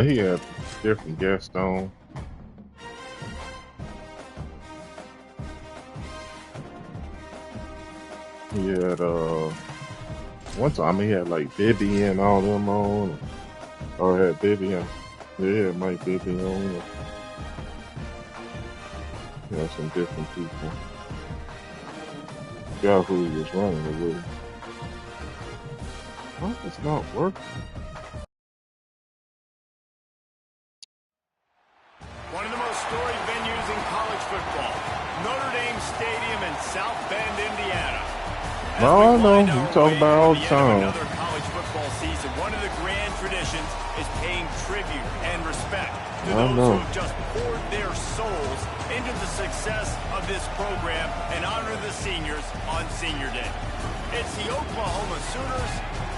He had different guests on. He had one time he had like Bibby and all them on, or had Bibby and yeah, Mike Bibby on. He had some different people. Forgot who he was running it with. Why it's not working? One of the most storied venues in college football, Notre Dame Stadium in South Bend, Indiana. As we No, I know. wind You our talk way about it toward all the the end of time. another college football season, one of the grand traditions is paying tribute and respect to I those who know. have just poured their souls into the success of this program and honor the seniors on Senior Day. It's the Oklahoma Sooners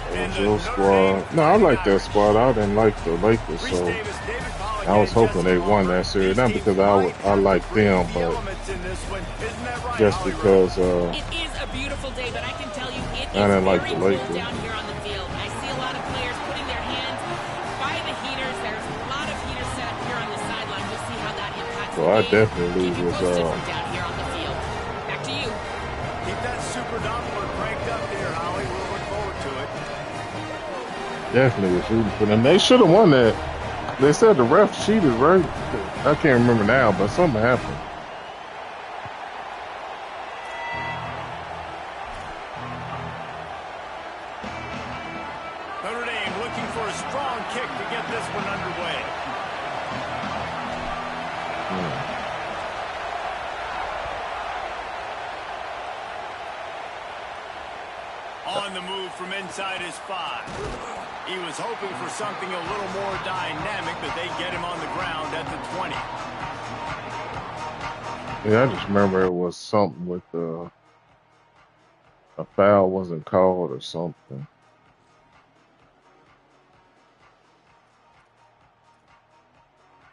It and was the your Notre Dame squad. No, I Fighting like that Irish. squad. I didn't like the Lakers, Reese so Davis, David Pollack, I was and hoping Jesse they won Palmer. that series. These Not teams because might I have like them, crazy but elements in this one. Isn't that right, just Holly Rowe? because It is a beautiful day, but I can tell you it I is didn't like very the cold Lakers. down here on the field. I see a lot of players putting their hands by the heaters. There's a lot of heaters set up here on the sideline. We'll see how that impacts So the I game. definitely Keep you was posted from down here on the field. Back to you. Keep that super Doppler cranked up there, Holly. We'll look forward to it. definitely was rooting for them. They should have won that. They said the ref cheated, right? I can't remember now, but something happened. Notre Dame looking for a strong kick to get this one underway. Hmm. On the move from inside his 5. He was hoping for something a little more dynamic, but they get him on the ground at the 20. Yeah, I just remember it was something with a foul wasn't called or something.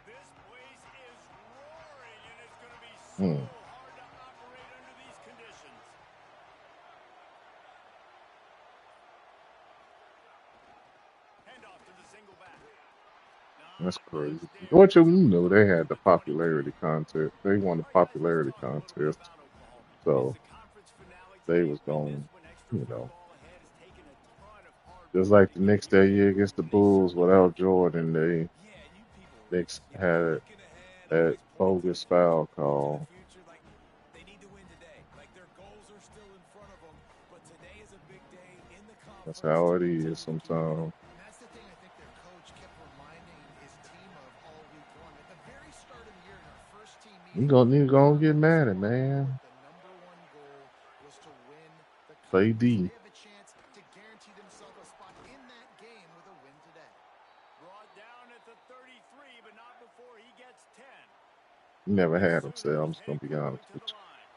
This place is roaring, and it's going to be so Hmm. hard to operate under these conditions. Handoff to the single back. That's Not much crazy. there. What you know, they had the popularity contest. They won the popularity contest, so It's the conference finale they today. was Win this going, one. Extra you know, football ahead has taken a ton of hard just work like to the get Knicks here. that year against the And they Bulls certainly without worked hard. Jordan. They Yeah, you people Knicks realize, had looking ahead, that always pointing to bogus the future. foul Looking to the call. future, like they need to win today. Like their goals are still in front of them, but today is a big day in the That's conference how it to is look to win it. sometimes. And that's the thing I think their coach kept reminding his team of all week long. At the very start of the year in our first team You meeting, gonna get everyone was mad at on board. man. The number one goal was to win the Play conference. D. They have a chance to guarantee themselves a spot in that game with a win today. Brought down at the 33, but not before he gets 10. You never The had them, so I'm Sooners just gonna head be quickly honest to with the line.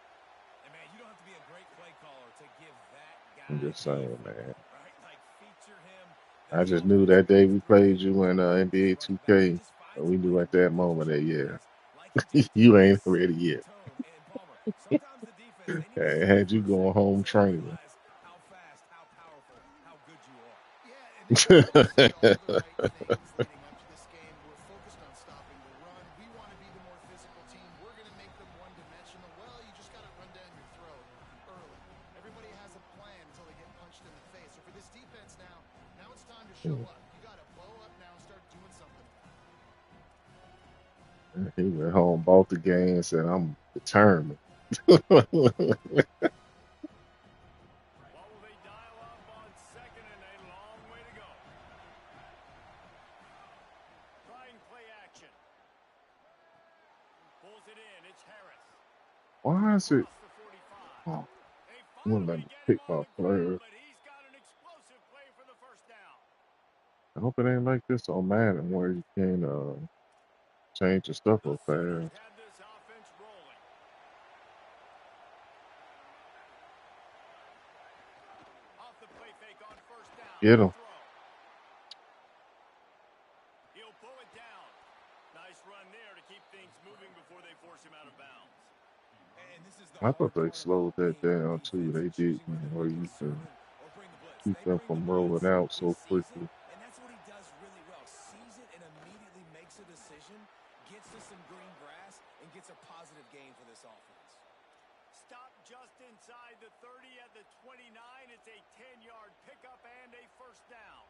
And man, you don't have to be a great play caller to give that you. I'm guy just a saying, man. football, right? Like feature him. I That's just all knew guys that can day ask we for played today. you in This NBA running back, he 2K. just We finds a knew way at to that make those moment that tough yeah, plays. Like he just you really ain't set ready the yet. tone. And Palmer, sometimes the defense, they need to I see it had you for a going second home before they training. realize how fast, how powerful, how good you are. Yeah, and they told us all the right things leading up to this game. We're focused on stopping the run. We want to be the more physical team. We're going to make them one-dimensional. Well, you just got to run down your throat early. Everybody has a plan until they get punched in the face. So for this defense now it's time to show up. You got to blow up now and start doing something. He went home, bought the game, and said, "I'm determined." What will they dial up on second and a long way to go? Trying play action. Pulls it in. It's Harris. Why is it? Across the 45. Oh, They I wouldn't let finally me get him pick on my the ground, player. but he's got an explosive play for the first down. I hope it ain't like this on Madden where you can change your stuff The up Sooners fast. have this offense rolling. Off the play fake on first down. Get The him. throw. He'll pull it down. Nice run there to keep things moving before they force him out of bounds. And this is the I hard thought they part about slowed that being on down too. defense, They choosing didn't, whether to where go you can zone or bring the blitz. keep They them bring the from blitz. rolling out He so sees it, quickly. and that's what he does really well. Sees it and immediately makes a decision, gets to some green grass, and gets a positive gain for this offense. Stop just inside the 30 at the 29. It's a 10-yard pickup and a first down.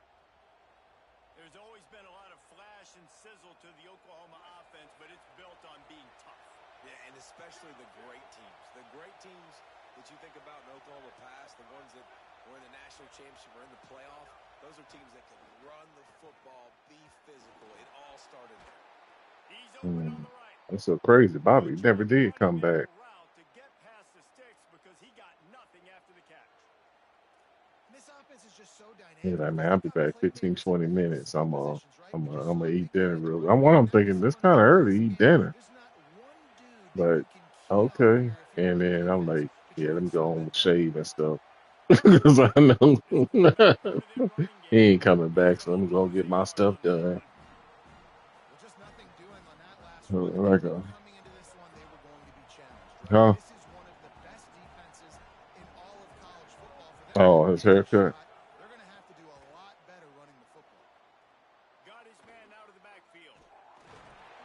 There's always been a lot of flash and sizzle to the Oklahoma offense, but it's built on being tough. Yeah, and especially the great teams. The great teams that you think about in Oklahoma past, the ones that were in the national championship or in the playoff, those are teams that can run the football, be physical. It all started there. He's open on the right. That's so crazy. Bobby never did come back. To get past the sticks because he got nothing after the catch. This offense is just so dynamic. He's like, man, I'll be back 15, 20 minutes. I'm gonna eat dinner real. I'm thinking this kind of early to eat dinner, but okay. And then I'm like, yeah, let me go home and shave and stuff because I know he ain't coming back. So let me go get my stuff done. Just nothing doing on that last run. Like Coming into this one, they were going to be challenged. huh? This is one of the best defenses in all of college football. For them Oh, his haircut. they're going to have to do a lot better running the football. Got his man out of the backfield.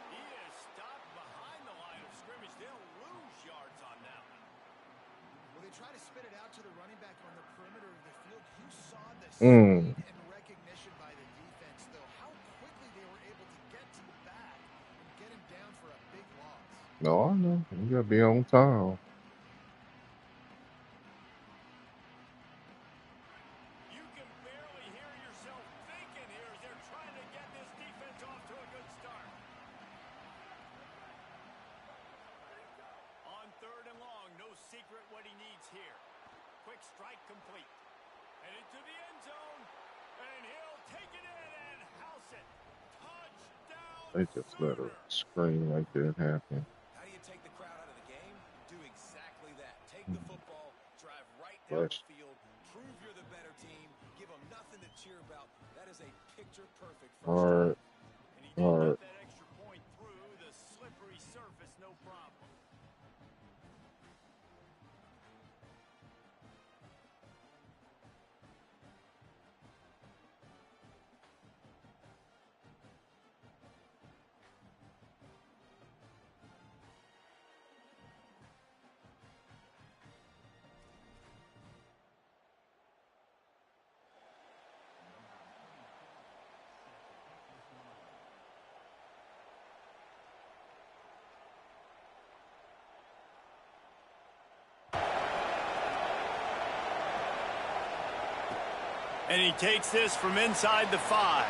He is stopped behind the line of scrimmage. They'll lose yards on that one. Well, they try to spit it out to the running back on the perimeter of the field. You saw the Mm. speed and recognition by the defense, though. How quickly they were able to get to the back and get him down for a big loss. No, I know. You gotta be on time. You can barely hear yourself thinking here as they're trying to get this defense off to a good start. On 3rd and long, no secret what he needs here. Quick strike complete. And into the end zone. And he'll take it in and house it. Touchdown. They just let a Sooners. screen like that happen. How do you take the crowd out of the game? Do exactly that. Take the football, drive right down Flash. the field, prove you're the better team, give them nothing to cheer about. That is a picture-perfect first Hard, drive. And he did hard. get that extra point through the slippery surface, no problem. And he takes this from inside the 5.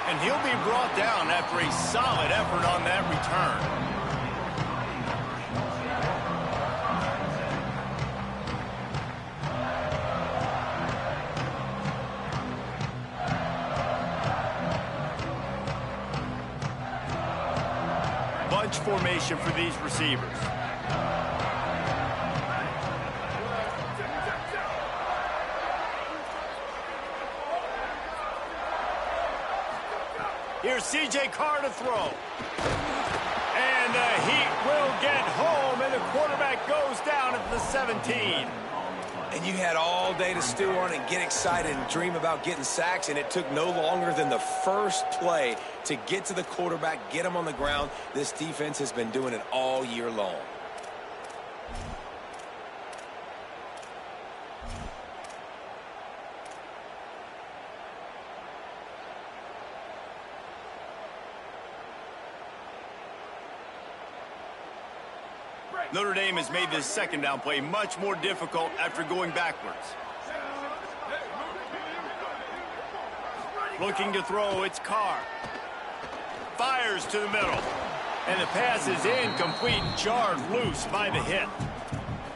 And he'll be brought down after a solid effort on that return. Bunch formation for these receivers. Here's C.J. Carr to throw. And the Heat will get home, and the quarterback goes down at the 17. And you had all day to stew on and get excited and dream about getting sacks, and it took no longer than the first play to get to the quarterback, get him on the ground. This defense has been doing it all year long. Notre Dame has made this second down play much more difficult after going backwards. Looking to throw, it's Carr. Fires to the middle. And the pass is incomplete, jarred loose by the hit.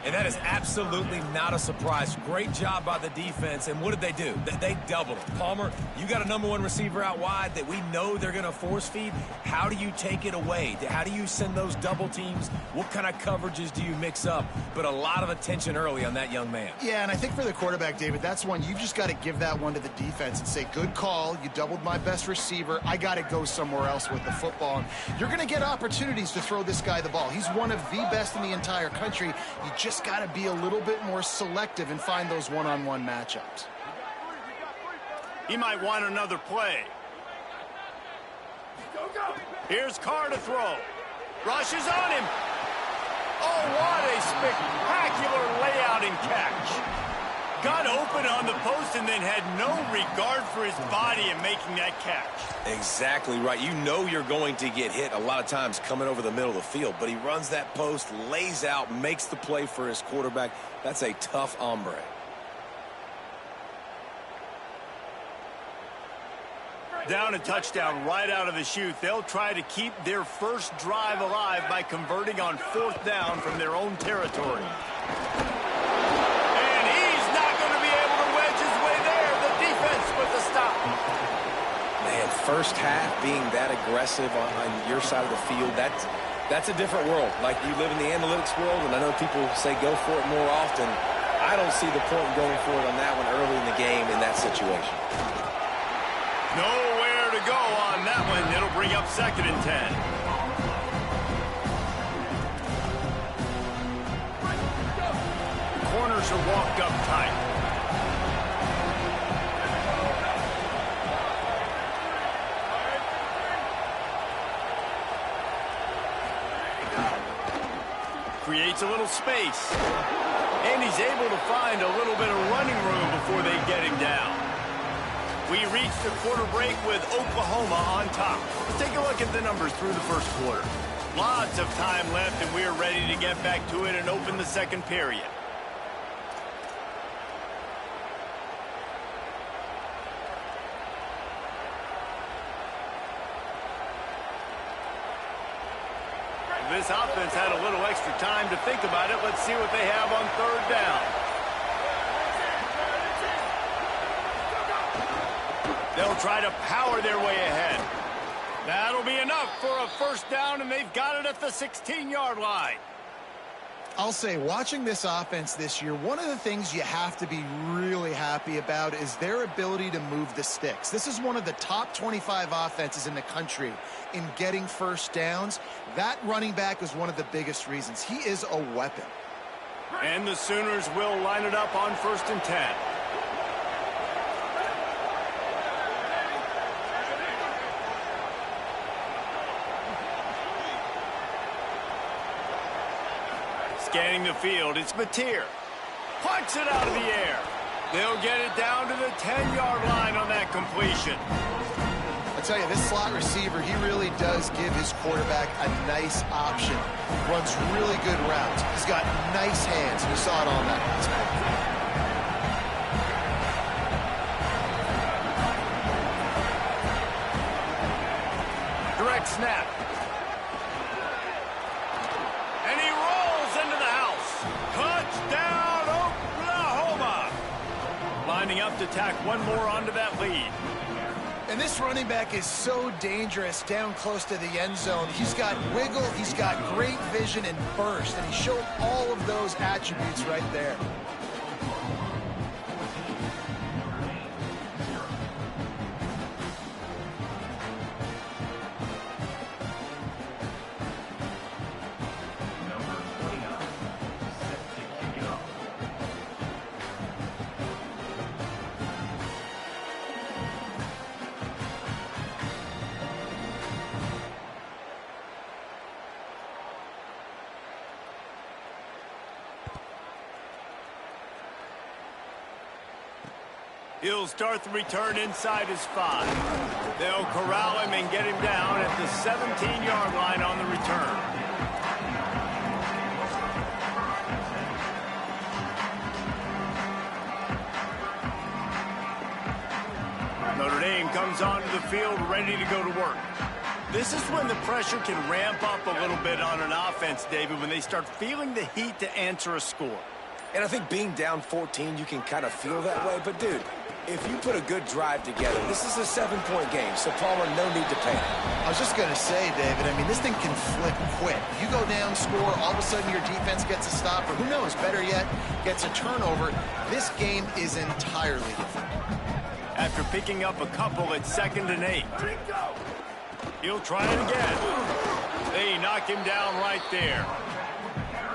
And that is absolutely not a surprise. Great job by the defense. And what did they do? They doubled it. Palmer, you got a #1 receiver out wide that we know they're going to force feed. How do you take it away? How do you send those double teams? What kind of coverages do you mix up? But a lot of attention early on that young man. Yeah, and I think for the quarterback, David, that's one you've just got to give that one to the defense and say, good call. You doubled my best receiver. I got to go somewhere else with the football. And you're going to get opportunities to throw this guy the ball. He's one of the best in the entire country. You just got to be a little bit more selective and find those one-on-one matchups. He might want another play. Here's Carr to throw. Rushes on him. Oh, what a spectacular layout and catch. Got open on the post and then had no regard for his body in making that catch. Exactly right. You know you're going to get hit a lot of times coming over the middle of the field, but he runs that post, lays out, makes the play for his quarterback. That's a tough hombre. Down a touchdown right out of the chute. They'll try to keep their first drive alive by converting on 4th down from their own territory. And he's not going to be able to wedge his way there. The defense with the stop. Man, first half being that aggressive on your side of the field, that's a different world. Like, you live in the analytics world, and I know people say go for it more often. I don't see the point in going for it on that one early in the game in that situation. Nowhere to go on that one. It'll bring up 2nd and 10. Corners are walked up tight. Creates a little space. And he's able to find a little bit of running room before they get him down. We reach the quarter break with Oklahoma on top. Let's take a look at the numbers through the first quarter. Lots of time left, and we are ready to get back to it and open the second period. This offense had a little extra time to think about it. Let's see what they have on 3rd down. They'll try to power their way ahead. That'll be enough for a 1st down, and they've got it at the 16-yard line. I'll say, watching this offense this year, one of the things you have to be really happy about is their ability to move the sticks. This is one of the top 25 offenses in the country in getting 1st downs. That running back is one of the biggest reasons. He is a weapon. And the Sooners will line it up on 1st and 10. Scanning the field, it's Mateer. Punts it out of the air. They'll get it down to the 10-yard line on that completion. I tell you, this slot receiver, he really does give his quarterback a nice option. Runs really good routes. He's got nice hands. You saw it on that. Direct snap. And he rolls into the house. Touchdown, Oklahoma. Lining up to tack one more onto that lead. And this running back is so dangerous down close to the end zone. He's got wiggle, he's got great vision and burst, and he showed all of those attributes right there. He'll start the return inside his 5. They'll corral him and get him down at the 17-yard line on the return. Notre Dame comes onto the field ready to go to work. This is when the pressure can ramp up a little bit on an offense, David, when they start feeling the heat to answer a score. And I think being down 14, you can kind of feel that way. But, dude, if you put a good drive together, this is a 7-point game, so Palmer, no need to panic. I was just going to say, David, I mean, this thing can flip quick. You go down, score, all of a sudden your defense gets a stop, or who knows, better yet, gets a turnover. This game is entirely different. After picking up a couple at 2nd and 8. He'll try it again. They knock him down right there.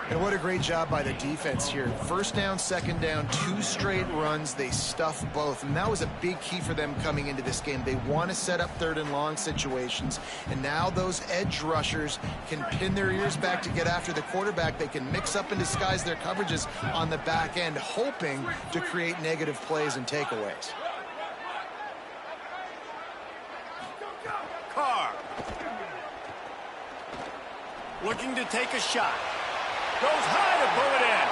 And what a great job by the defense here. First down, second down, 2 straight runs. They stuffed both, and that was a big key for them coming into this game. They want to set up 3rd and long situations, and now those edge rushers can pin their ears back to get after the quarterback. They can mix up and disguise their coverages on the back end, hoping to create negative plays and takeaways. Carr. Looking to take a shot. Goes high to pull it in.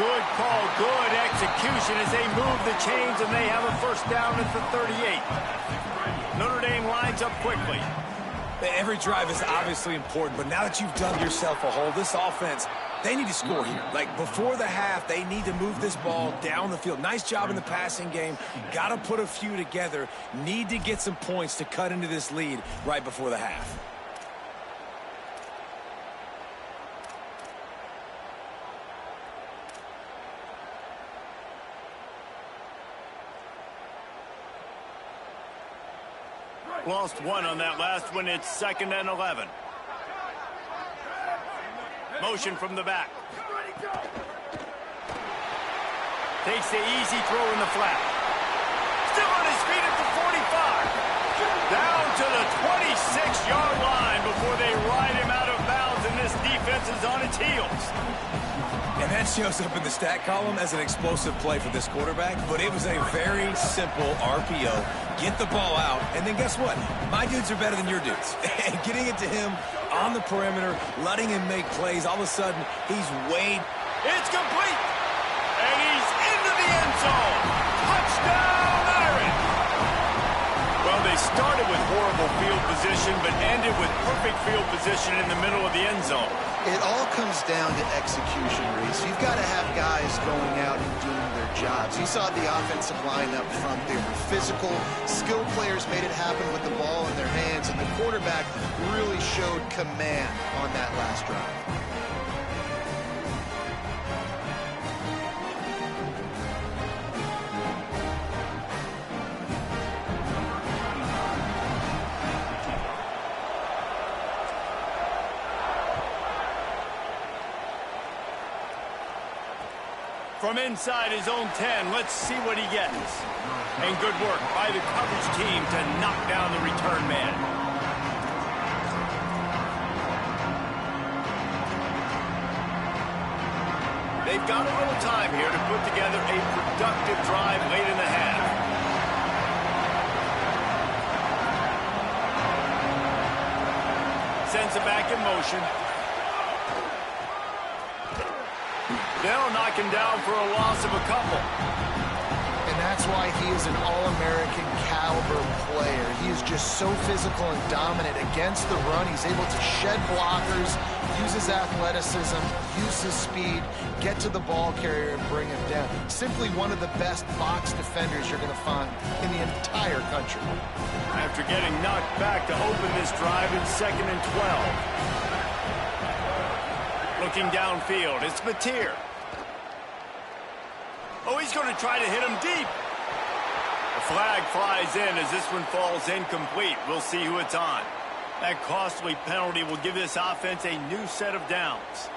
Good call, good execution as they move the chains, and they have a first down at the 38. Notre Dame lines up quickly. Every drive is obviously important, but now that you've dug yourself a hole, this offense, they need to score here. Like, before the half, they need to move this ball down the field. Nice job in the passing game. Got to put a few together. Need to get some points to cut into this lead right before the half. Lost one on that last one. It's 2nd and 11. Motion from the back. Takes the easy throw in the flat. Still on his feet at the 45. Down to the 26-yard line before they ride him out of bounds, and this defense is on its heels. And that shows up in the stat column as an explosive play for this quarterback, but it was a very simple RPO. Get the ball out, and then guess what? My dudes are better than your dudes. And getting it to him on the perimeter, letting him make plays, all of a sudden, he's weighed. It's complete, and he's into the end zone. Touchdown, Irish. Well, they started with horrible field position, but ended with perfect field position in the middle of the end zone. It all comes down to execution, Reese. You've got to have guys going out and doing their jobs. You saw the offensive line up front. They were physical. Skilled players made it happen with the ball in their hands, and the quarterback really showed command on that last drive. From inside his own 10, let's see what he gets. And good work by the coverage team to knock down the return man. They've got a little time here to put together a productive drive late in the half. Sends it back in motion. They'll knock him down for a loss of a couple. And that's why he is an All-American caliber player. He is just so physical and dominant against the run. He's able to shed blockers, use his athleticism, use his speed, get to the ball carrier and bring him down. Simply one of the best box defenders you're going to find in the entire country. After getting knocked back to open this drive in 2nd and 12. Looking downfield, it's Mateer. Oh, he's going to try to hit him deep. The flag flies in as this one falls incomplete. We'll see who it's on. That costly penalty will give this offense a new set of downs.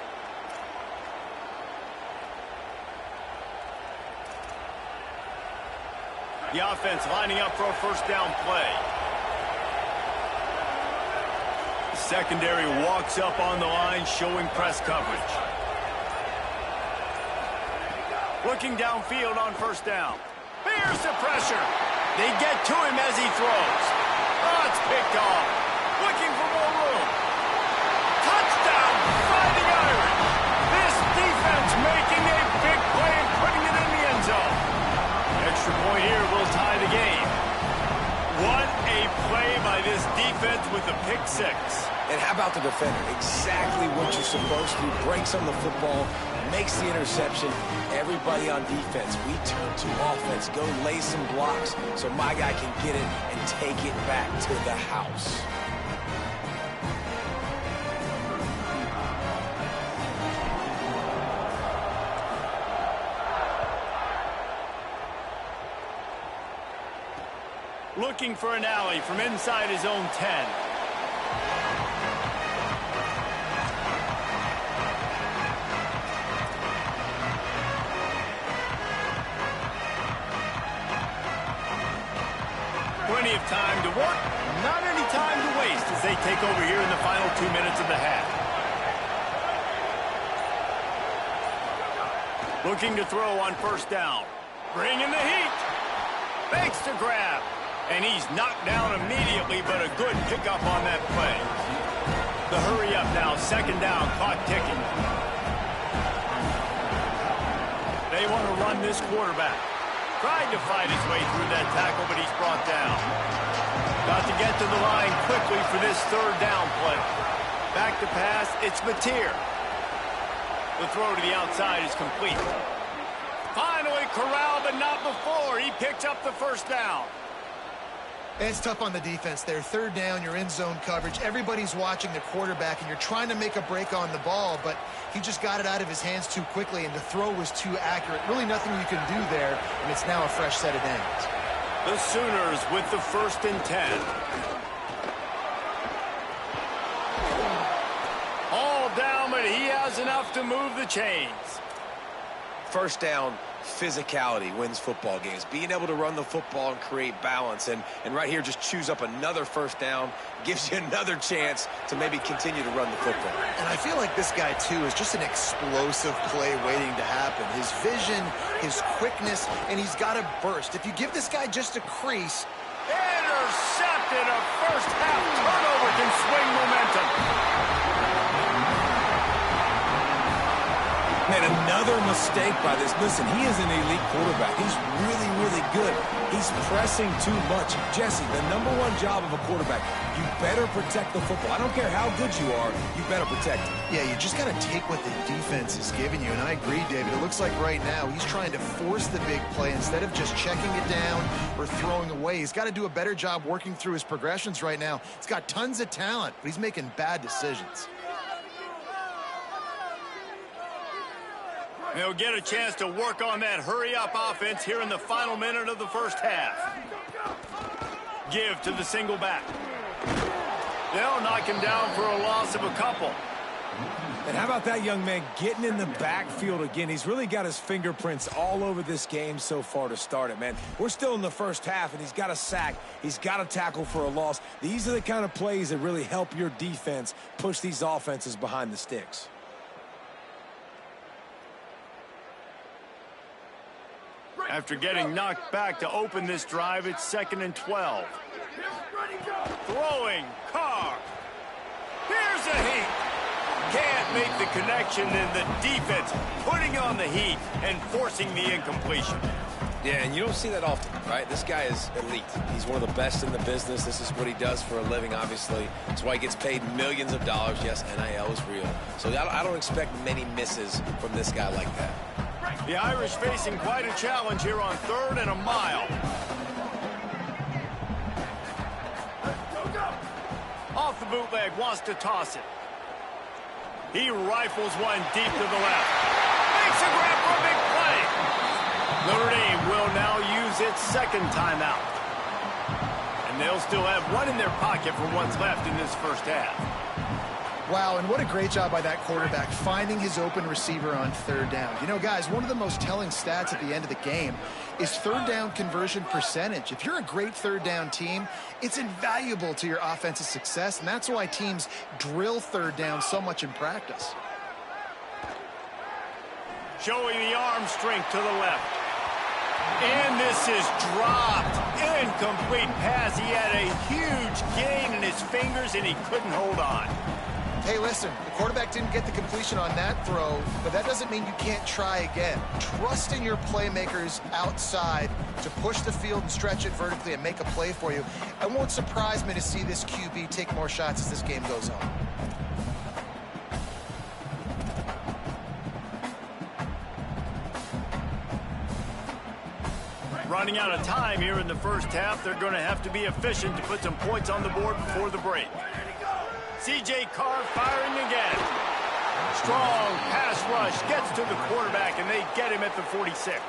The offense lining up for a first down play. The secondary walks up on the line, showing press coverage. Looking downfield on first down. Here's the pressure. They get to him as he throws. Oh, it's picked off. Looking for more room. Touchdown, Fighting Irish. This defense making a big play and putting it in the end zone. Extra point here will tie the game. What a play by this defense with a pick six. And how about the defender? Exactly what you're supposed to do. Breaks on the football, makes the interception. Everybody on defense, we turn to offense. Go lay some blocks so my guy can get it and take it back to the house. Looking for an alley from inside his own 10. time to work, not any time to waste as they take over here in the final 2 minutes of the half. Looking to throw on first down. Bringing the heat. Fakes to grab. And he's knocked down immediately, but a good pickup on that play. The hurry up now, second down, clock ticking. They want to run this quarterback. Tried to fight his way through that tackle, but he's brought down. Got to get to the line quickly for this third down play. Back to pass, it's Mateer. The throw to the outside is complete. Finally corralled, but not before. He picks up the first down. It's tough on the defense there. Third down, you're in zone coverage. Everybody's watching the quarterback, and you're trying to make a break on the ball, but he just got it out of his hands too quickly, and the throw was too accurate. Really nothing you can do there, and it's now a fresh set of downs. The Sooners with the 1st and 10. All down, but he has enough to move the chains. First down, physicality wins football games. Being able to run the football and create balance. And right here, just choose up another first down. Gives you another chance to maybe continue to run the football. And I feel like this guy, too, is just an explosive play waiting to happen. His vision, his quickness, and he's got a burst. If you give this guy just a crease. Intercepted. A first half turnover can swing momentum. Man, another mistake by this. Listen, he is an elite quarterback. He's really, really good. He's pressing too much. Jesse, the #1 job of a quarterback, you better protect the football. I don't care how good you are, you better protect it. Yeah, you just got to take what the defense is giving you. And I agree, David. It looks like right now he's trying to force the big play instead of just checking it down or throwing away. He's got to do a better job working through his progressions right now. He's got tons of talent, but he's making bad decisions. They'll get a chance to work on that hurry-up offense here in the final minute of the first half. Give to the single back. They'll knock him down for a loss of a couple. And how about that young man getting in the backfield again? He's really got his fingerprints all over this game so far to start it, man. We're still in the first half, and he's got a sack. He's got a tackle for a loss. These are the kind of plays that really help your defense push these offenses behind the sticks. After getting knocked back to open this drive, it's 2nd and 12. Throwing, Carr. Here's a heat. Can't make the connection, and the defense putting on the heat and forcing the incompletion. Yeah, and you don't see that often, right? This guy is elite. He's one of the best in the business. This is what he does for a living, obviously. That's why he gets paid millions of dollars. Yes, NIL is real. So I don't expect many misses from this guy like that. The Irish facing quite a challenge here on 3rd and a mile. Off the bootleg, wants to toss it. He rifles one deep to the left. Makes a grab for a big play. Notre Dame will now use its 2nd timeout. And they'll still have one in their pocket for what's left in this first half. Wow, and what a great job by that quarterback finding his open receiver on 3rd down. You know, guys, one of the most telling stats at the end of the game is 3rd down conversion percentage. If you're a great 3rd down team, it's invaluable to your offensive success, and that's why teams drill 3rd down so much in practice. Showing the arm strength to the left. And this is dropped. Incomplete pass. He had a huge gain in his fingers, and he couldn't hold on. Hey, listen, the quarterback didn't get the completion on that throw, but that doesn't mean you can't try again. Trust in your playmakers outside to push the field and stretch it vertically and make a play for you. It won't surprise me to see this QB take more shots as this game goes on. Running out of time here in the first half. They're going to have to be efficient to put some points on the board before the break. C.J. Carr firing again. Strong pass rush gets to the quarterback, and they get him at the 46.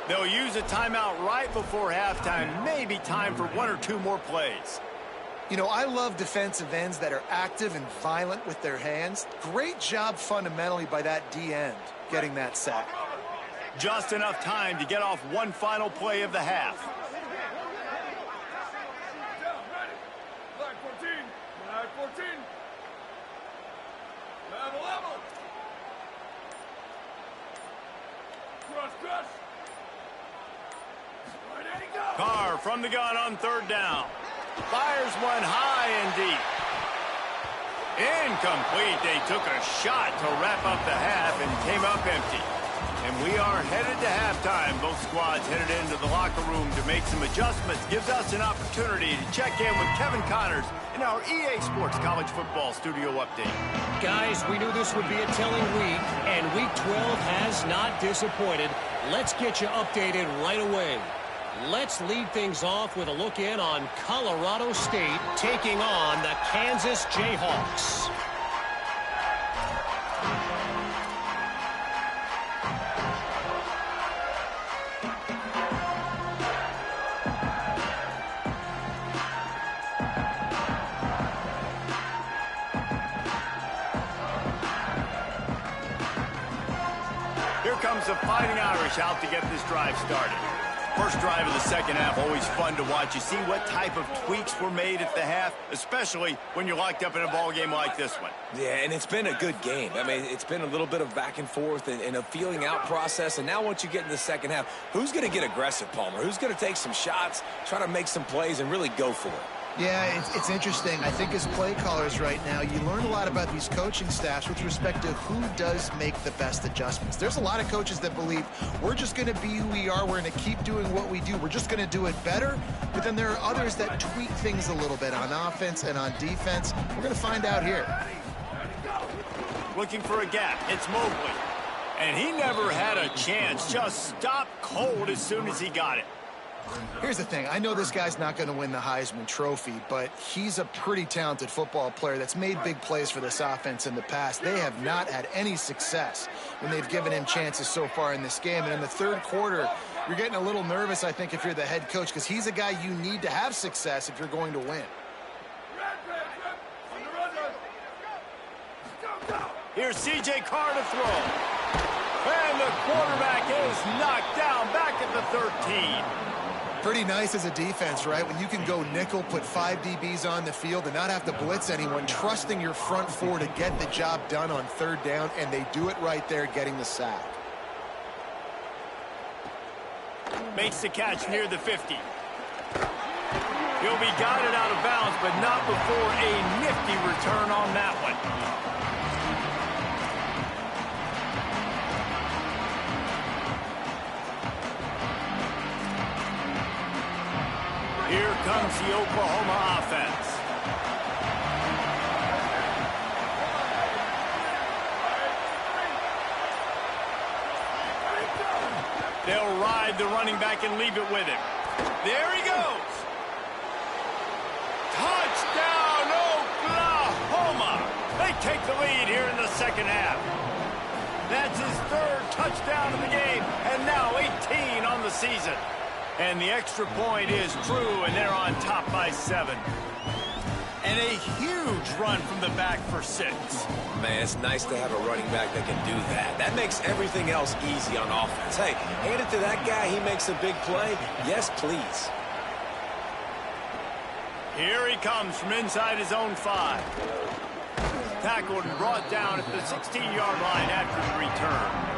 They'll use a timeout right before halftime. Maybe time for 1 or 2 more plays. You know, I love defensive ends that are active and violent with their hands. Great job fundamentally by that D-end getting that sack. Just enough time to get off one final play of the half. Carr from the gun on third down. Fires one high and deep. Incomplete. They took a shot to wrap up the half and came up empty. And we are headed to halftime. Both squads headed into the locker room to make some adjustments. Gives us an opportunity to check in with Kevin Connors in our EA Sports College Football Studio Update. Guys, we knew this would be a telling week, and Week 12 has not disappointed. Let's get you updated right away. Let's lead things off with a look in on Colorado State taking on the Kansas Jayhawks. Here comes the Fighting Irish out to get this drive started. First drive of the second half, always fun to watch. You see what type of tweaks were made at the half, especially when you're locked up in a ball game like this one. Yeah, and it's been a good game. I mean, it's been a little bit of back and forth and a feeling out process. And now once you get in the second half, who's going to get aggressive, Palmer? Who's going to take some shots, try to make some plays, and really go for it? Yeah, it's interesting. I think as play callers right now, you learn a lot about these coaching staffs with respect to who does make the best adjustments. There's a lot of coaches that believe we're just going to be who we are. We're going to keep doing what we do. We're just going to do it better. But then there are others that tweak things a little bit on offense and on defense. We're going to find out here. Looking for a gap. It's Mobley. And he never had a chance. Just stopped cold as soon as he got it. Here's the thing. I know this guy's not going to win the Heisman Trophy, but he's a pretty talented football player that's made big plays for this offense in the past. They have not had any success when they've given him chances so far in this game. And in the third quarter, you're getting a little nervous, I think, if you're the head coach, because he's a guy you need to have success if you're going to win. Here's C.J. Carr to throw. And the quarterback is knocked down back at the 13. Pretty nice as a defense, right? When you can go nickel, put 5 DBs on the field and not have to blitz anyone, trusting your front four to get the job done on third down, and they do it right there, getting the sack. Makes the catch near the 50. He'll be guided out of bounds, but not before a nifty return on that one. Here comes the Oklahoma offense. They'll ride the running back and leave it with him. There he goes. Touchdown, Oklahoma. They take the lead here in the second half. That's his third touchdown of the game, and now 18 on the season. And the extra point is true, and they're on top by 7. And a huge run from the back for 6. Man, it's nice to have a running back that can do that. That makes everything else easy on offense. Hey, hand it to that guy. He makes a big play. Yes, please. Here he comes from inside his own 5. Tackled and brought down at the 16-yard line after the return.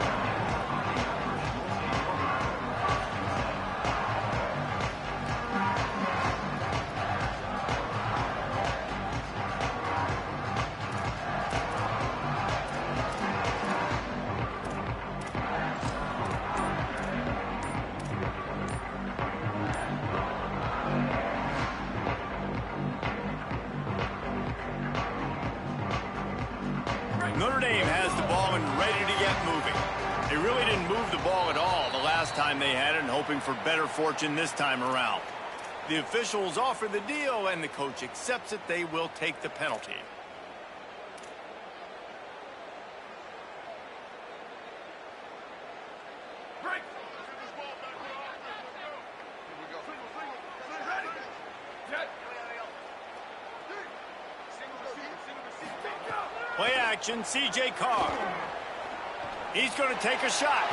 Notre Dame has the ball and ready to get moving. They really didn't move the ball at all the last time they had it, and hoping for better fortune this time around. The officials offer the deal, and the coach accepts it. They will take the penalty. Play action, C.J. Carr. He's going to take a shot.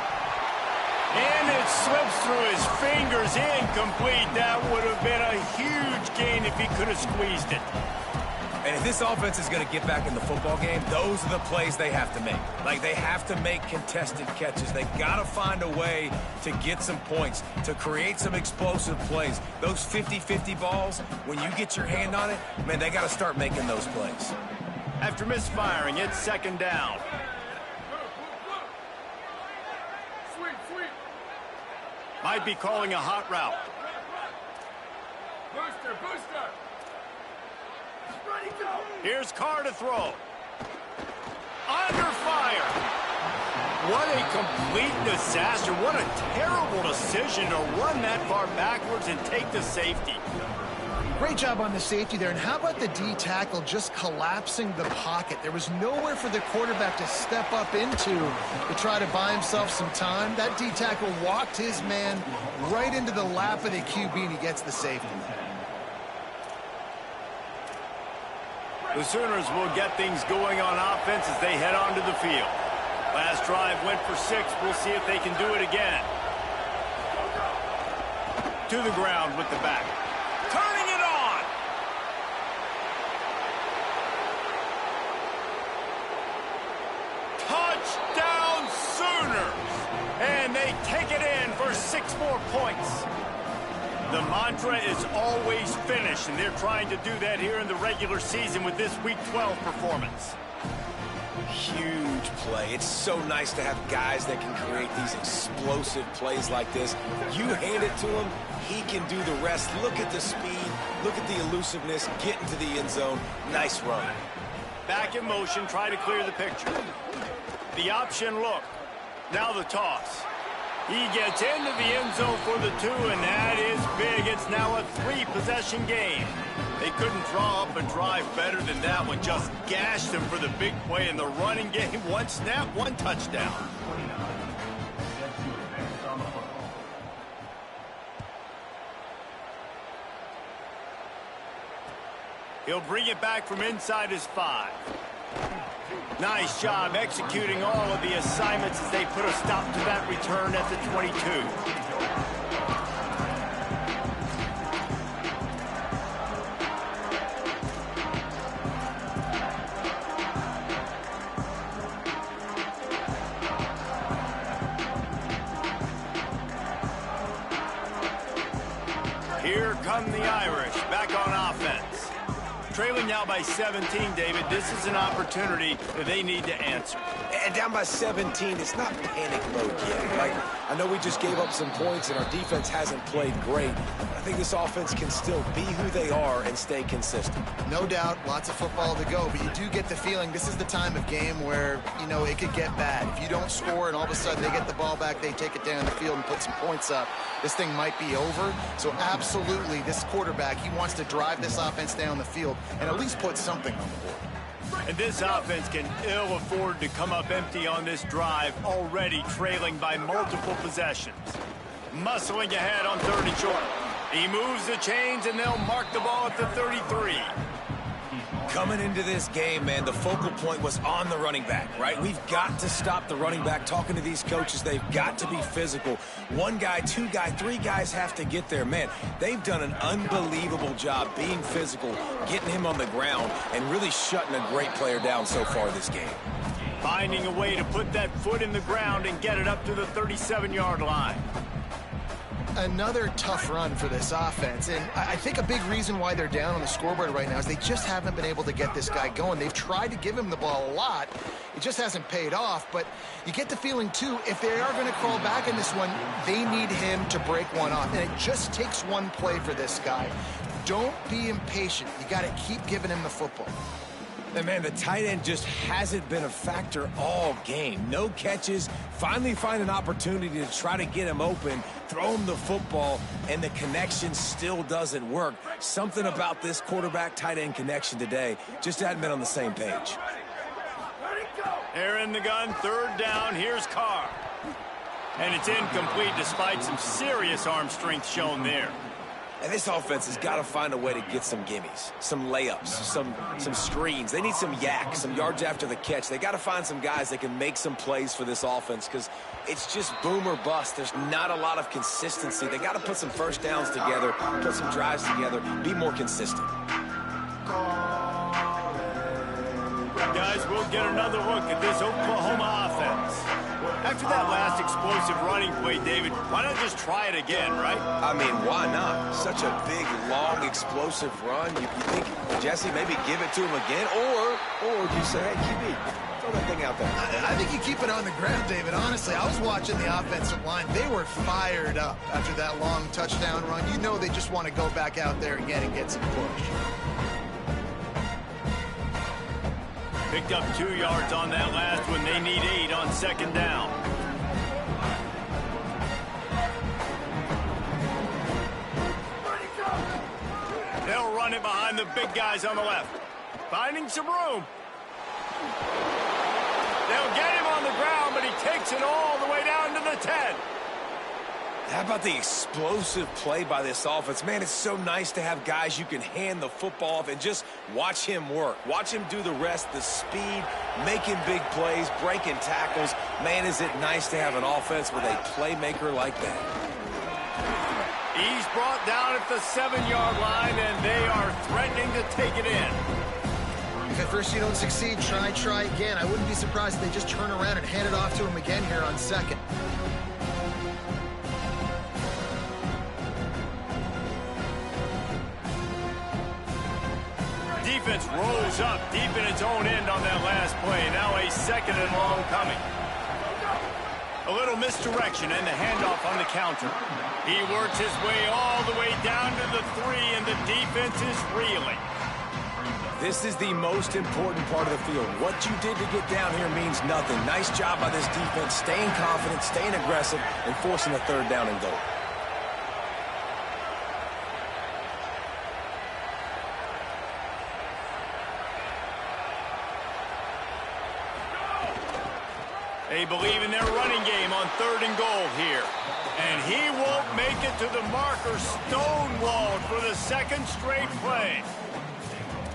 And it slips through his fingers, incomplete. That would have been a huge gain if he could have squeezed it. And if this offense is going to get back in the football game, those are the plays they have to make. Like, they have to make contested catches. They got to find a way to get some points, to create some explosive plays. Those 50-50 balls, when you get your hand on it, man, they got to start making those plays. After misfiring, it's second down. Might be calling a hot route. Booster. Here's Carr to throw. Under fire. What a complete disaster. What a terrible decision to run that far backwards and take the safety. Great job on the safety there. And how about the D tackle just collapsing the pocket? There was nowhere for the quarterback to step up into to try to buy himself some time. That D tackle walked his man right into the lap of the QB, and he gets the safety. The Sooners will get things going on offense as they head onto the field. Last drive went for 6. We'll see if they can do it again. To the ground with the back. Turning it on! Touchdown Sooners! And they take it in for 6 more points. The mantra is always finish, and they're trying to do that here in the regular season with this Week 12 performance. Huge play. It's so nice to have guys that can create these explosive plays like this. You hand it to him, he can do the rest. Look at the speed. Look at the elusiveness. Get into the end zone. Nice run. Back in motion, try to clear the picture. The option look. Now the toss. He gets into the end zone for the 2, and that is big. It's now a 3-possession game. They couldn't draw up a drive better than that one. Just gashed him for the big play in the running game. 1 snap, 1 touchdown. He'll bring it back from inside his 5. Nice job executing all of the assignments as they put a stop to that return at the 22. Here come the Irish back on offense. Trailing now by 17, David. This is an opportunity that they need to answer. And down by 17, it's not panic mode yet. Like, I know we just gave up some points and our defense hasn't played great. I think this offense can still be who they are and stay consistent. No doubt, lots of football to go, but you do get the feeling this is the time of game where, you know, it could get bad. If you don't score and all of a sudden they get the ball back, they take it down the field and put some points up, this thing might be over. So absolutely, this quarterback, he wants to drive this offense down the field and at least put something on the board. And this offense can ill afford to come up empty on this drive, already trailing by multiple possessions. Muscling ahead on 3rd and short. He moves the chains, and they'll mark the ball at the 33. Coming into this game, man, the focal point was on the running back, right? We've got to stop the running back. Talking to these coaches, they've got to be physical. 1 guy, 2 guy, 3 guys have to get there. Man, they've done an unbelievable job being physical, getting him on the ground, and really shutting a great player down so far this game. Finding a way to put that foot in the ground and get it up to the 37-yard line. Another tough run for this offense, and I think a big reason why they're down on the scoreboard right now is they just haven't been able to get this guy going. They've tried to give him the ball a lot. It just hasn't paid off, but you get the feeling, too, if they are going to crawl back in this one, they need him to break one off, and it just takes one play for this guy. Don't be impatient. You got to keep giving him the football. And man, the tight end just hasn't been a factor all game. No catches, finally find an opportunity to try to get him open, throw him the football, and the connection still doesn't work. Something about this quarterback-tight end connection today just hadn't been on the same page. They're in the gun, 3rd down, here's Carr. And it's incomplete despite some serious arm strength shown there. And this offense has got to find a way to get some gimmies, some layups, some screens. They need some yak, some yards after the catch. They got to find some guys that can make some plays for this offense because it's just boom or bust. There's not a lot of consistency. They got to put some first downs together, put some drives together, be more consistent. as we'll get another look at this Oklahoma offense. After that last explosive running play, David, why not just try it again, right? I mean, why not? Such a big, long, explosive run. You think, Jesse, maybe give it to him again? Or do you say, hey, QB, throw that thing out there? I think you keep it on the ground, David. Honestly, I was watching the offensive line. They were fired up after that long touchdown run. You know they just want to go back out there again and get some push. Picked up 2 yards on that last one. They need 8 on second down. They'll run it behind the big guys on the left. Finding some room. They'll get him on the ground, but he takes it all the way down to the 10. How about the explosive play by this offense? Man, it's so nice to have guys you can hand the football off and just watch him work. Watch him do the rest, the speed, making big plays, breaking tackles. Man, is it nice to have an offense with a playmaker like that. He's brought down at the 7-yard line, and they are threatening to take it in. If at first you don't succeed, try again. I wouldn't be surprised if they just turn around and hand it off to him again here on second. Defense rolls up deep in its own end on that last play. Now a second and long coming. A little misdirection and the handoff on the counter. He works his way all the way down to the 3, and the defense is reeling. This is the most important part of the field. What you did to get down here means nothing. Nice job by this defense, staying confident, staying aggressive, and forcing a third down and goal. They believe in their running game on 3rd and goal here. And he won't make it to the marker, stonewalled for the second straight play.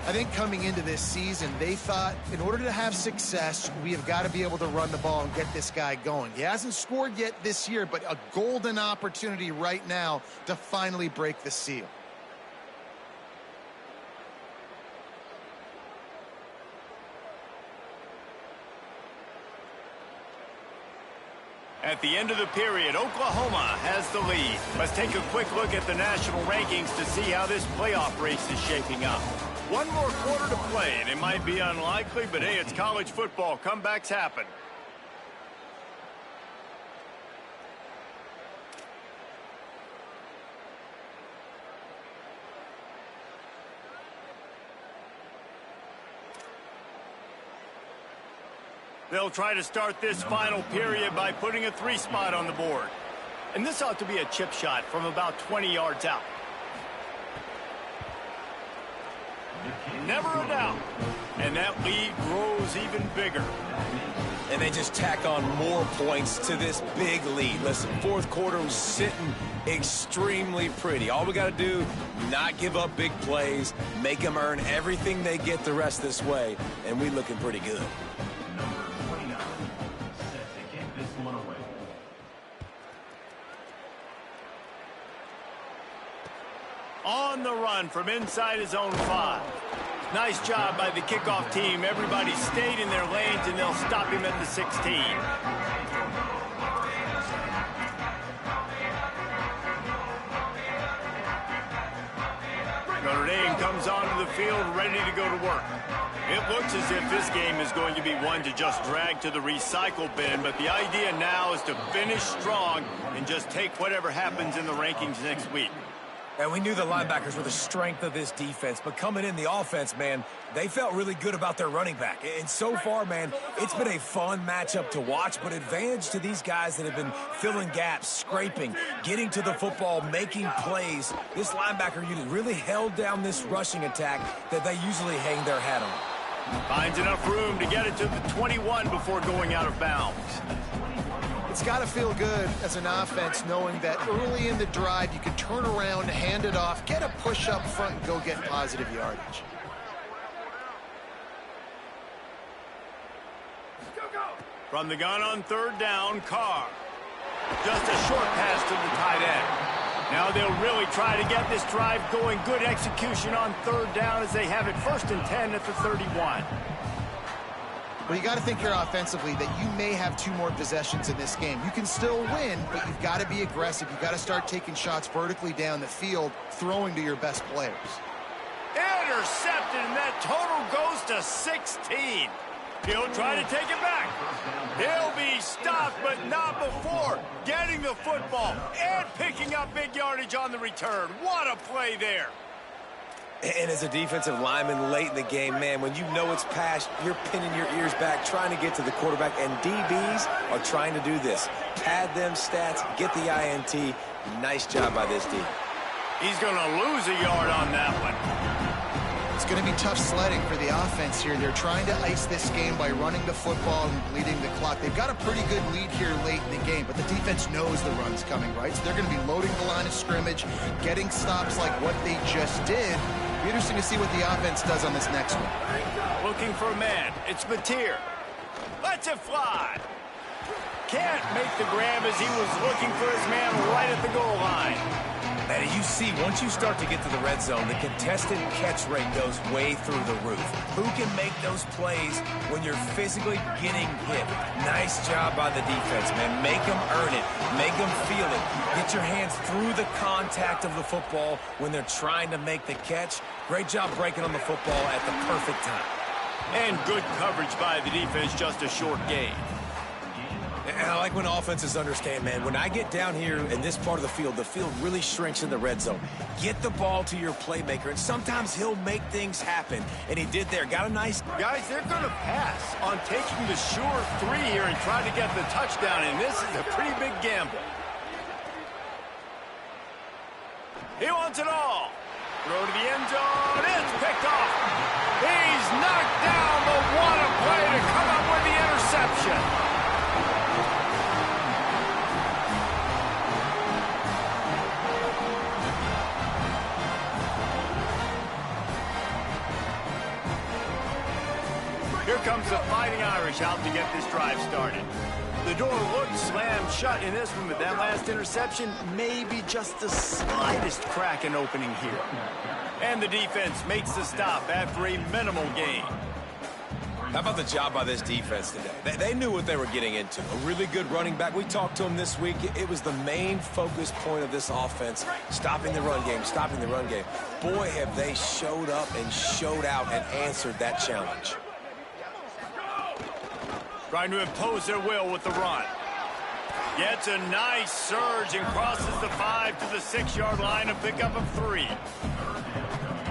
I think coming into this season, they thought in order to have success, we have got to be able to run the ball and get this guy going. He hasn't scored yet this year, but a golden opportunity right now to finally break the seal. At the end of the period, Oklahoma has the lead. Let's take a quick look at the national rankings to see how this playoff race is shaping up. One more quarter to play, and it might be unlikely, but hey, it's college football. Comebacks happen. They'll try to start this final period by putting a 3 spot on the board. And this ought to be a chip shot from about 20 yards out. Never a doubt. And that lead grows even bigger. And they just tack on more points to this big lead. Listen, 4th quarter was sitting extremely pretty. All we got to do, not give up big plays, make them earn everything they get the rest this way, and we looking pretty good. On the run from inside his own 5. Nice job by the kickoff team. Everybody stayed in their lanes, and they'll stop him at the 16. Notre Dame comes onto the field ready to go to work. It looks as if this game is going to be one to just drag to the recycle bin, but the idea now is to finish strong and just take whatever happens in the rankings next week. And we knew the linebackers were the strength of this defense, but coming in the offense, man, they felt really good about their running back. And so far, man, it's been a fun matchup to watch, but advantage to these guys that have been filling gaps, scraping, getting to the football, making plays. This linebacker unit really held down this rushing attack that they usually hang their hat on. Finds enough room to get it to the 21 before going out of bounds. It's got to feel good as an offense knowing that early in the drive you can turn around, hand it off, get a push up front, and go get positive yardage. From the gun on 3rd down, Carr. Just a short pass to the tight end. Now they'll really try to get this drive going. Good execution on 3rd down as they have it 1st and 10 at the 31. Well, you got to think here offensively that you may have 2 more possessions in this game. You can still win, but you've got to be aggressive. You've got to start taking shots vertically down the field, throwing to your best players. Intercepted, and that total goes to 16. He'll try to take it back. He'll be stopped, but not before getting the football and picking up big yardage on the return. What a play there. And as a defensive lineman late in the game, man, when you know it's past, you're pinning your ears back, trying to get to the quarterback, and DBs are trying to do this. Pad them stats, get the INT. Nice job by this D. He's going to lose a yard on that one. It's going to be tough sledding for the offense here. They're trying to ice this game by running the football and bleeding the clock. They've got a pretty good lead here late in the game, but the defense knows the run's coming, right? So they're going to be loading the line of scrimmage, getting stops like what they just did. Be interesting to see what the offense does on this next one. Looking for a man. It's Mateer. Lets it fly. Can't make the grab as he was looking for his man right at the goal line. And you see, once you start to get to the red zone, the contested catch rate goes way through the roof. Who can make those plays when you're physically getting hit? Nice job by the defense, man. Make them earn it. Make them feel it. Get your hands through the contact of the football when they're trying to make the catch. Great job breaking on the football at the perfect time. And good coverage by the defense, just a short gain. And I like when offenses understand, man, when I get down here in this part of the field really shrinks in the red zone. Get the ball to your playmaker, and sometimes he'll make things happen. And he did there. Got a nice... Guys, they're going to pass on taking the sure 3 here and try to get the touchdown, and this is a pretty big gamble. He wants it all. Throw to the end zone. It's picked off. He's knocked down, but what a play to come up with the interception. Here comes the Fighting Irish out to get this drive started. The door looked slammed shut in this one, but that last interception may be just the slightest crack in opening here. And the defense makes the stop after a minimal gain. How about the job by this defense today? They knew what they were getting into. A really good running back. We talked to him this week. It was the main focus point of this offense, stopping the run game, stopping the run game. Boy, have they showed up and showed out and answered that challenge. Trying to impose their will with the run. Gets a nice surge and crosses the 5 to the 6-yard line, a pickup of 3.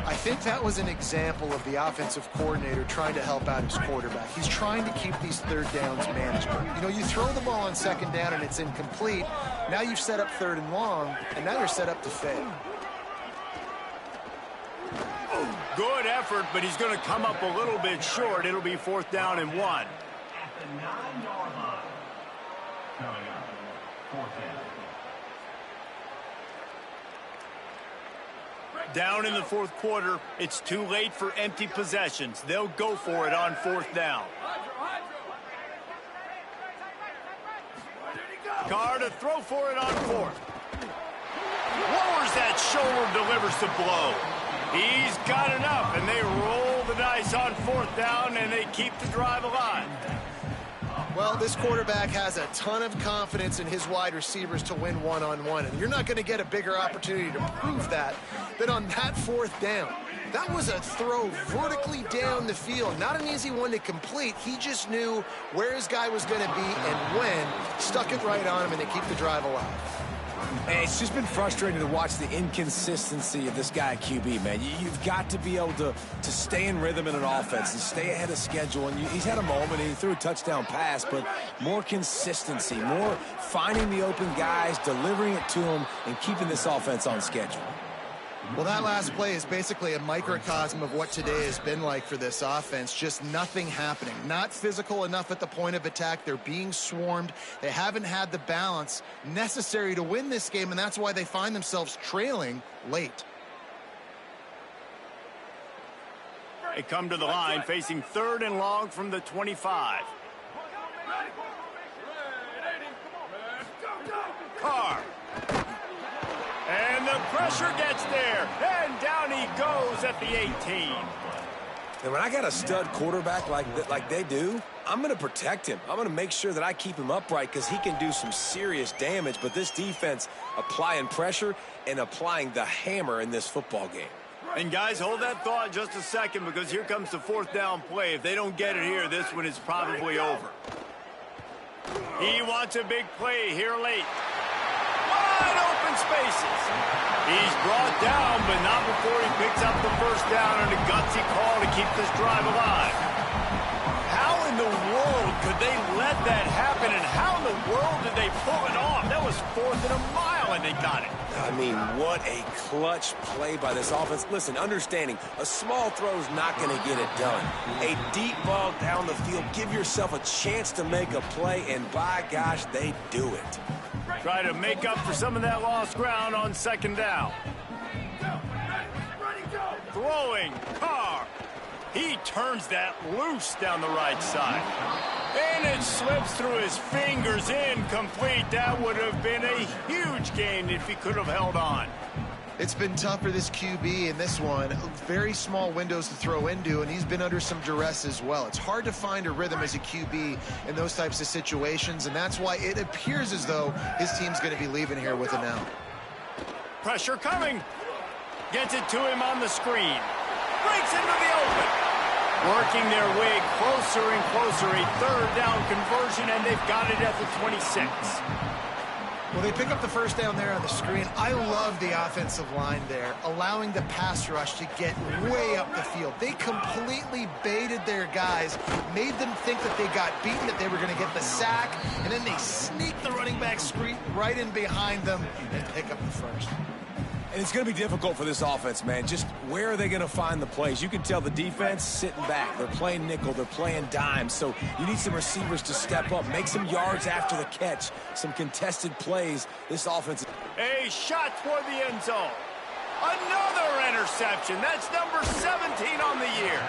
I think that was an example of the offensive coordinator trying to help out his quarterback. He's trying to keep these third downs manageable. You know, you throw the ball on second down and it's incomplete. Now you've set up third and long, and now you're set up to fail. Good effort, but he's going to come up a little bit short. It'll be 4th down and 1. Down in the 4th quarter, it's too late for empty possessions. They'll go for it on 4th down. Carr to throw for it on 4th. Lowers that shoulder, delivers the blow. He's got enough, and they roll the dice on 4th down, and they keep the drive alive. Well, this quarterback has a ton of confidence in his wide receivers to win one-on-one, and you're not going to get a bigger opportunity to prove that than on that 4th down. That was a throw vertically down the field. Not an easy one to complete. He just knew where his guy was going to be and when. Stuck it right on him, and they keep the drive alive. Hey, it's just been frustrating to watch the inconsistency of this guy at QB, man. You've got to be able to stay in rhythm in an offense and stay ahead of schedule. And he's had a moment, and he threw a touchdown pass, but more consistency, more finding the open guys, delivering it to them, and keeping this offense on schedule. Well, that last play is basically a microcosm of what today has been like for this offense. Just nothing happening. Not physical enough at the point of attack. They're being swarmed. They haven't had the balance necessary to win this game, and that's why they find themselves trailing late. They come to the line facing 3rd and long from the 25. Carr. And the pressure gets there, and down he goes at the 18. And when I got a stud quarterback like they do, I'm going to protect him. I'm going to make sure that I keep him upright because he can do some serious damage. But this defense applying pressure and applying the hammer in this football game. And guys, hold that thought just a second because here comes the fourth down play. If they don't get it here, this one is probably over. He wants a big play here late. Wide open spaces. He's brought down, but not before he picks up the first down and a gutsy call to keep this drive alive. How in the world could they let that happen, and how in the world did they pull it off? That was 4th and a mile, and they got it. I mean, what a clutch play by this offense. Listen, understanding, a small throw is not going to get it done. A deep ball down the field, give yourself a chance to make a play, and by gosh, they do it. Try to make up for some of that lost ground on 2nd down. Throwing, Carr. He turns that loose down the right side. And it slips through his fingers, incomplete. That would have been a huge gain if he could have held on. It's been tough for this QB in this one. Very small windows to throw into, and he's been under some duress as well. It's hard to find a rhythm as a QB in those types of situations, and that's why it appears as though his team's going to be leaving here with an out. Pressure coming. Gets it to him on the screen. Breaks into the open. Working their way closer and closer. A 3rd down conversion, and they've got it at the 26. Well, they pick up the first down there on the screen. I love the offensive line there, allowing the pass rush to get way up the field. They completely baited their guys, made them think that they got beaten, that they were going to get the sack, and then they sneak the running back screen right in behind them and pick up the first. And it's going to be difficult for this offense, man. Just where are they going to find the plays? You can tell the defense sitting back. They're playing nickel. They're playing dime. So you need some receivers to step up, make some yards after the catch, some contested plays. This offense. A shot toward the end zone. Another interception. That's number 17 on the year.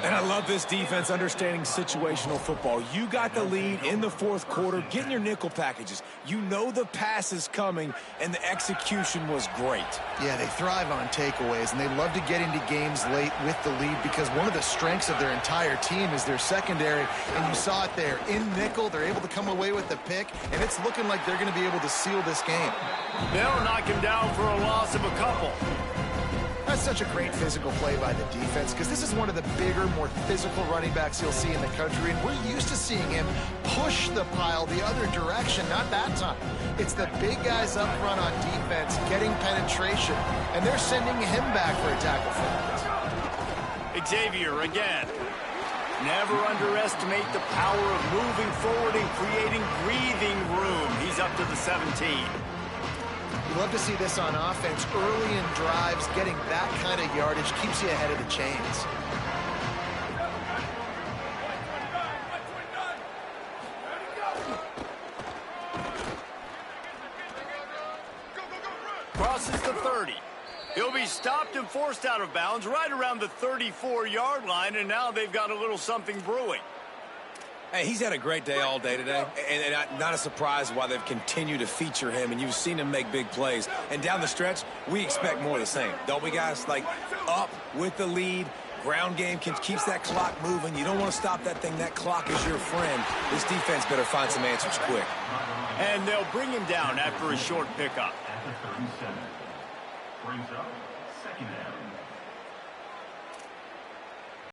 And I love this defense understanding situational football. You got the lead in the 4th quarter, getting your nickel packages. You know the pass is coming, and the execution was great. Yeah, they thrive on takeaways, and they love to get into games late with the lead because one of the strengths of their entire team is their secondary, and you saw it there. In nickel, they're able to come away with the pick, and it's looking like they're going to be able to seal this game. They'll knock him down for a loss of a couple. That's such a great physical play by the defense because this is one of the bigger, more physical running backs you'll see in the country, and we're used to seeing him push the pile the other direction. Not that time. It's the big guys up front on defense getting penetration, and they're sending him back for a tackle for Xavier again. Never underestimate the power of moving forward and creating breathing room. He's up to the 17. You love to see this on offense. Early in drives, getting that kind of yardage keeps you ahead of the chains. Crosses the 30. He'll be stopped and forced out of bounds right around the 34-yard line, and now they've got a little something brewing. Hey, he's had a great day all day today, and not a surprise why they've continued to feature him, and you've seen him make big plays. And down the stretch, we expect more of the same, don't we, guys? Like, up with the lead, ground game keeps that clock moving. You don't want to stop that thing. That clock is your friend. This defense better find some answers quick. And they'll bring him down after a short pickup. At the 37. Brings up 2nd down.